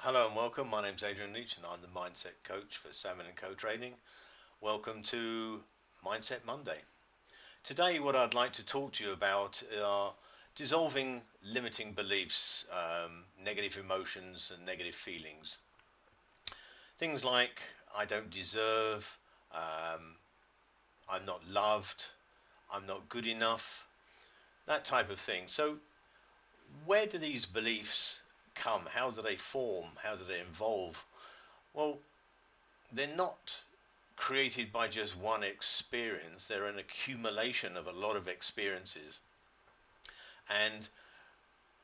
Hello and welcome. My name's Adrian Leach and I'm the Mindset Coach for Salmon & Co Trading. Welcome to Mindset Monday. Today what I'd like to talk to you about are dissolving limiting beliefs, negative emotions and negative feelings. Things like I don't deserve, um, I'm not loved, I'm not good enough, that type of thing. So where do these beliefs come? How do they form? How do they evolve? Well, they're not created by just one experience. They're an accumulation of a lot of experiences. And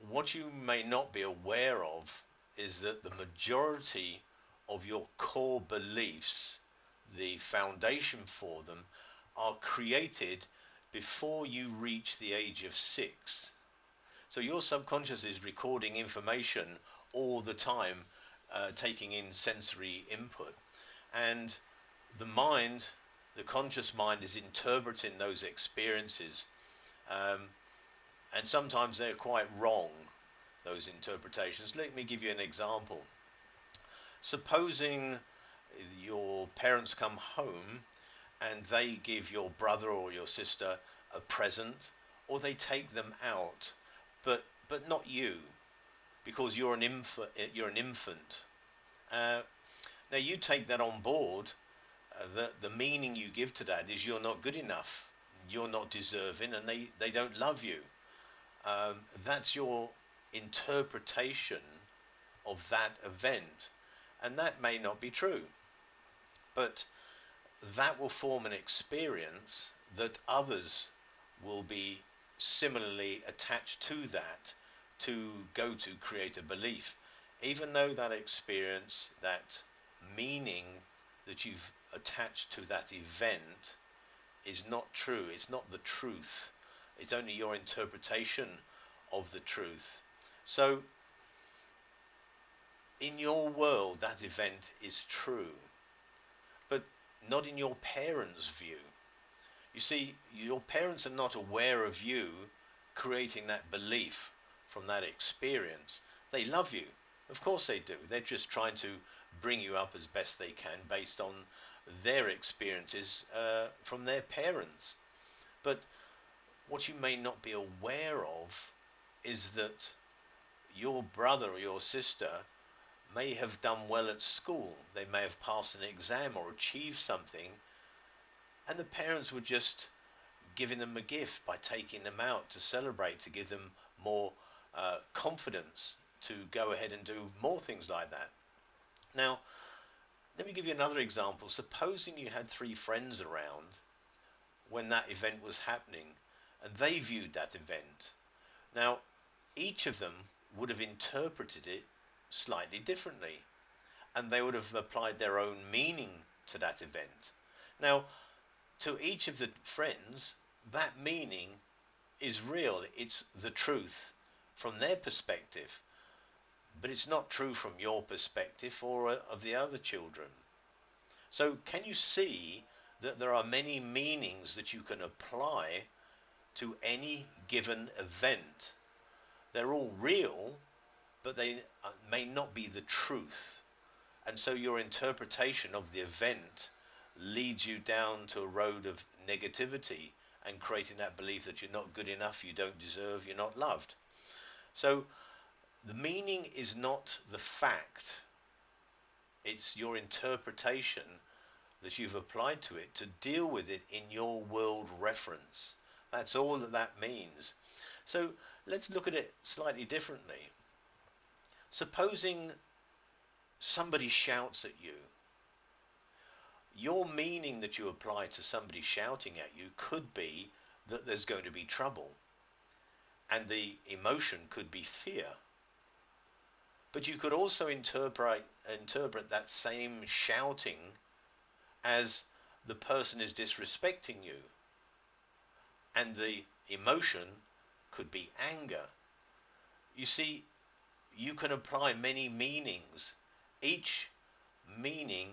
what you may not be aware of is that the majority of your core beliefs, the foundation for them, are created before you reach the age of 6. So your subconscious is recording information all the time, taking in sensory input. And the mind, the conscious mind, is interpreting those experiences, um, and sometimes they're quite wrong, those interpretations. Let me give you an example. Supposing your parents come home and they give your brother or your sister a present, or they take them out, but not you, because you're an infant. Uh, Now you take that on board. The meaning you give to that is you're not good enough, you're not deserving, and they don't love you. That's your interpretation of that event, and that may not be true, but that will form an experience that others will be similarly attached to that, to go to create a belief, even though that experience, that meaning that you've attached to that event is not true. It's not the truth. It's only your interpretation of the truth. So in your world, that event is true, but not in your parents' view. You see, your parents are not aware of you creating that belief from that experience. They love you. Of course they do. They're just trying to bring you up as best they can based on their experiences from their parents. But what you may not be aware of is that your brother or your sister may have done well at school. They may have passed an exam or achieved something, and the parents were just giving them a gift by taking them out to celebrate, to give them more confidence to go ahead and do more things like that. Now, let me give you another example. Supposing you had 3 friends around when that event was happening, and they viewed that event. Now, each of them would have interpreted it slightly differently, and they would have applied their own meaning to that event. Now, to each of the friends, that meaning is real. It's the truth from their perspective, but it's not true from your perspective or of the other children. So can you see that there are many meanings that you can apply to any given event? They're all real, but they may not be the truth. And so your interpretation of the event leads you down to a road of negativity and creating that belief that you're not good enough, you don't deserve, you're not loved. So the meaning is not the fact, it's your interpretation that you've applied to it to deal with it in your world reference. That's all that that means. So let's look at it slightly differently. Supposing somebody shouts at you, your meaning that you apply to somebody shouting at you could be that there's going to be trouble, and the emotion could be fear. But you could also interpret that same shouting as the person is disrespecting you, and the emotion could be anger. You see, you can apply many meanings. Each meaning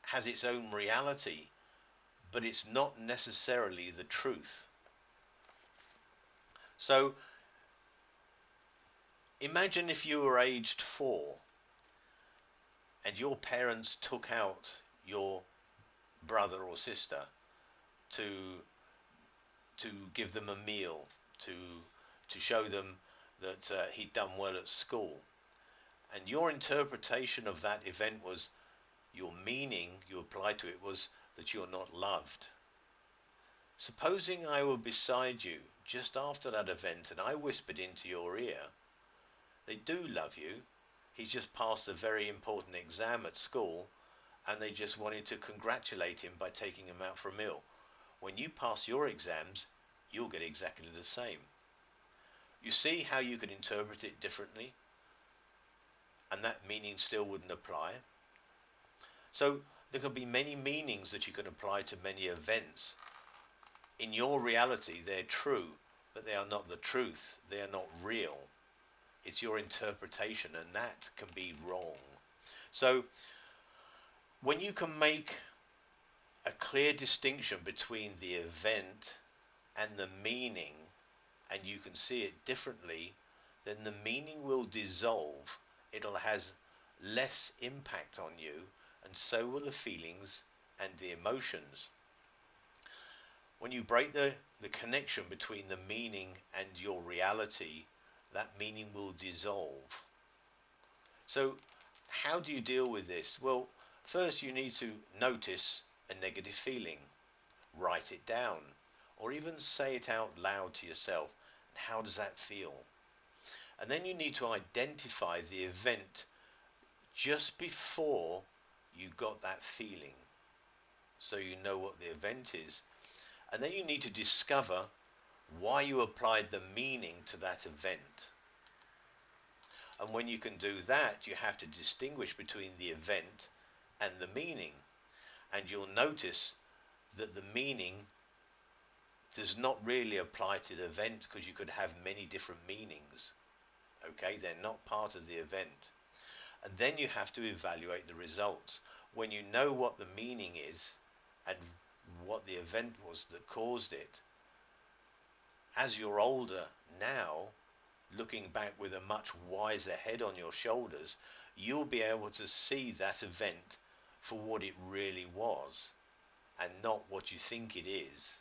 has its own reality, but it's not necessarily the truth. So imagine if you were aged 4 and your parents took out your brother or sister to give them a meal, to show them that he'd done well at school, and your interpretation of that event was, your meaning you applied to it was that you're not loved. Supposing I were beside you just after that event and I whispered into your ear, they do love you, he's just passed a very important exam at school and they just wanted to congratulate him by taking him out for a meal. When you pass your exams, you'll get exactly the same. You see how you can interpret it differently, and that meaning still wouldn't apply. So there could be many meanings that you can apply to many events. In your reality, they're true, but they are not the truth. They are not real. It's your interpretation, and that can be wrong. So when you can make a clear distinction between the event and the meaning, and you can see it differently, then the meaning will dissolve. It'll has less impact on you, and so will the feelings and the emotions. When you break the connection between the meaning and your reality, that meaning will dissolve. So how do you deal with this? Well, first you need to notice a negative feeling, write it down, or even say it out loud to yourself. And how does that feel? And then you need to identify the event just before you got that feeling, so you know what the event is. And then you need to discover why you applied the meaning to that event. And when you can do that, you have to distinguish between the event and the meaning. And you'll notice that the meaning does not really apply to the event, because you could have many different meanings. Okay, they're not part of the event. And then you have to evaluate the results. When you know what the meaning is and what the event was that caused it, as you're older now, looking back with a much wiser head on your shoulders, you'll be able to see that event for what it really was and not what you think it is.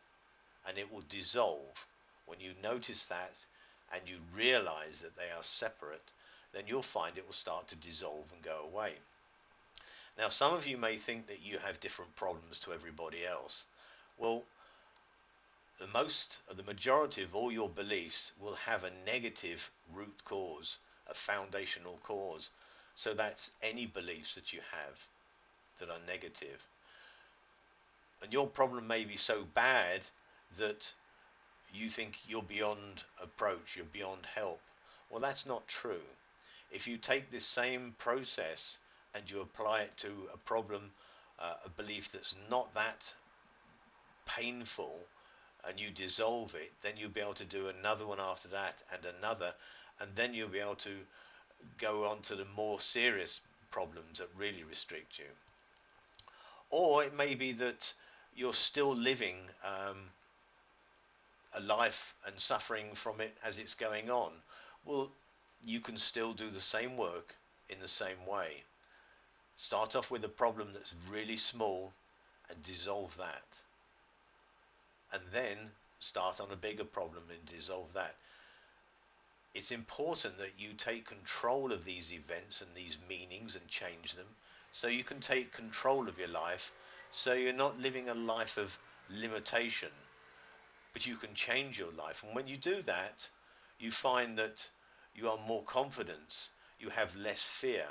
And it will dissolve. When you notice that and you realize that they are separate, then you'll find it will start to dissolve and go away. Now, some of you may think that you have different problems to everybody else. Well, the majority of all your beliefs will have a negative root cause, a foundational cause. So that's any beliefs that you have that are negative. And your problem may be so bad that you think you're beyond approach, you're beyond help. Well, that's not true. If you take this same process and you apply it to a problem, a belief that's not that painful, and you dissolve it, then you'll be able to do another one after that and another, and then you'll be able to go on to the more serious problems that really restrict you. Or it may be that you're still living a life and suffering from it as it's going on. Well, you can still do the same work in the same way. Start off with a problem that's really small and dissolve that. And then start on a bigger problem and dissolve that. It's important that you take control of these events and these meanings and change them, so you can take control of your life, so you're not living a life of limitation, but you can change your life. And when you do that, you find that you are more confident, you have less fear,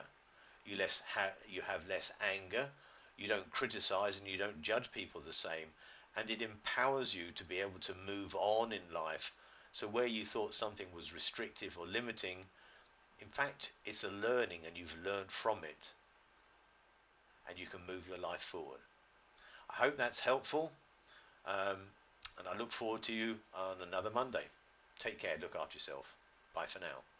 you have less anger, you don't criticize and you don't judge people the same, and it empowers you to be able to move on in life. So where you thought something was restrictive or limiting, in fact it's a learning, and you've learned from it, and you can move your life forward. I hope that's helpful, and I look forward to you on another Monday. Take care, look after yourself. Bye for now.